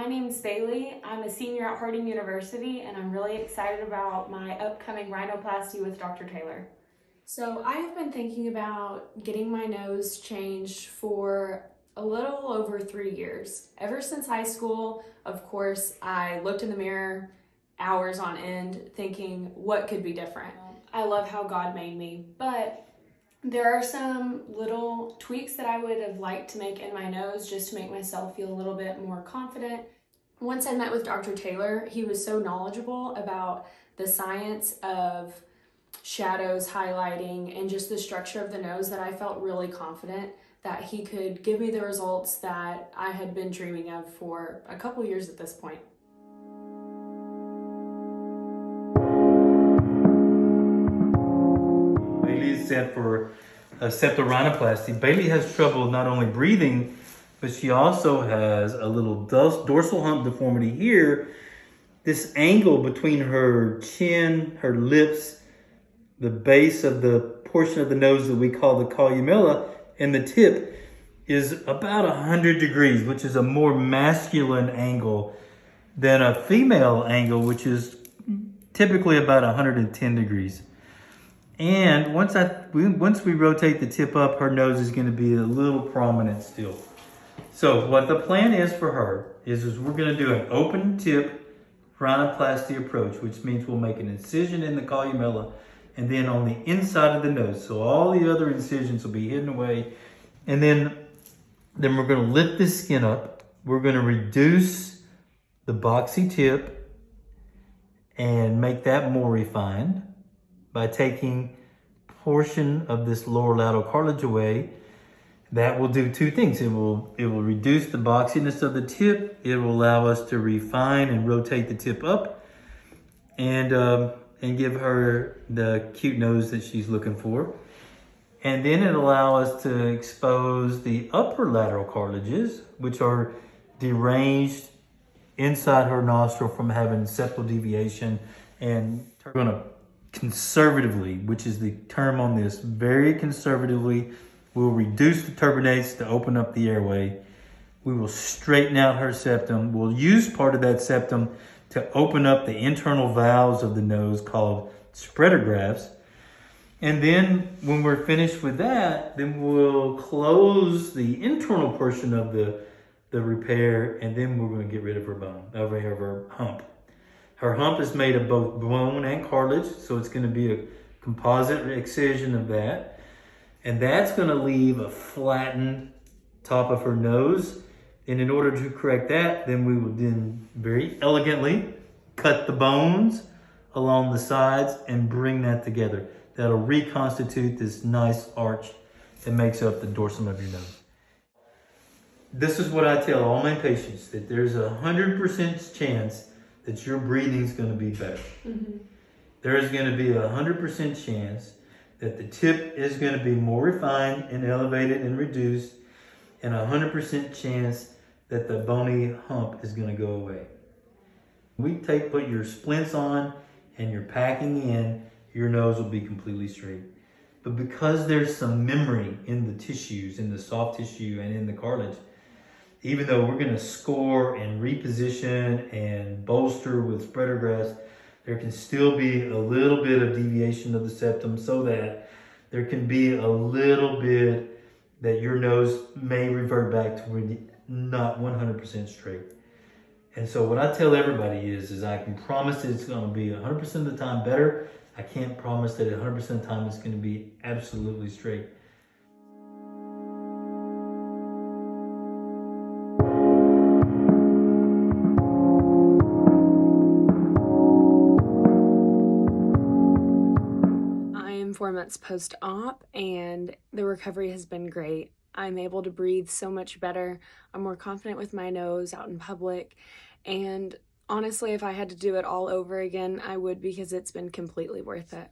My name's Bailey. I'm a senior at Harding University, and I'm really excited about my upcoming rhinoplasty with Dr. Taylor. So I have been thinking about getting my nose changed for a little over 3 years. Ever since high school, of course, I looked in the mirror hours on end thinking what could be different. I love how God made me, but there are some little tweaks that I would have liked to make in my nose just to make myself feel a little bit more confident. Once I met with Dr. Taylor, he was so knowledgeable about the science of shadows, highlighting, and just the structure of the nose that I felt really confident that he could give me the results that I had been dreaming of for a couple years at this point. Bailey is set for a septal rhinoplasty. Bailey has trouble not only breathing, but she also has a little dorsal hump deformity here. This angle between her chin, her lips, the base of the portion of the nose that we call the columella, and the tip is about 100 degrees, which is a more masculine angle than a female angle, which is typically about 110 degrees. And once we rotate the tip up, her nose is going to be a little prominent still. So what the plan is for her is we're going to do an open tip rhinoplasty approach, which means we'll make an incision in the columella and then on the inside of the nose. So all the other incisions will be hidden away. And then we're going to lift this skin up. We're going to reduce the boxy tip and make that more refined by taking portion of this lower lateral cartilage away. That will do two things. It will reduce the boxiness of the tip. It will allow us to refine and rotate the tip up and give her the cute nose that she's looking for. And then it'll allow us to expose the upper lateral cartilages, which are deranged inside her nostril from having septal deviation. And we're going to conservatively, which is the term on this, very conservatively, we'll reduce the turbinates to open up the airway. We will straighten out her septum. We'll use part of that septum to open up the internal valves of the nose called spreader grafts. And then when we're finished with that, then we'll close the internal portion of the repair, and then we're going to get rid of her bone, of her hump. Her hump is made of both bone and cartilage, so it's going to be a composite excision of that. And that's going to leave a flattened top of her nose. And in order to correct that, then we will then very elegantly cut the bones along the sides and bring that together. That'll reconstitute this nice arch that makes up the dorsum of your nose. This is what I tell all my patients, that there's 100% chance that your breathing is going to be better. Mm-hmm. There is going to be 100% chance that the tip is going to be more refined and elevated and reduced, and 100% chance that the bony hump is going to go away. Put your splints on and you're packing in, your nose will be completely straight. But because there's some memory in the tissues, in the soft tissue and in the cartilage, even though we're going to score and reposition and bolster with spreader grafts, there can still be a little bit of deviation of the septum so that there can be a little bit that your nose may revert back to not 100% straight. And so what I tell everybody is I can promise that it's going to be 100% of the time better. I can't promise that 100% of the time it's going to be absolutely straight. I am 4 months post-op, and the recovery has been great. I'm able to breathe so much better. I'm more confident with my nose out in public. And honestly, if I had to do it all over again, I would, because it's been completely worth it.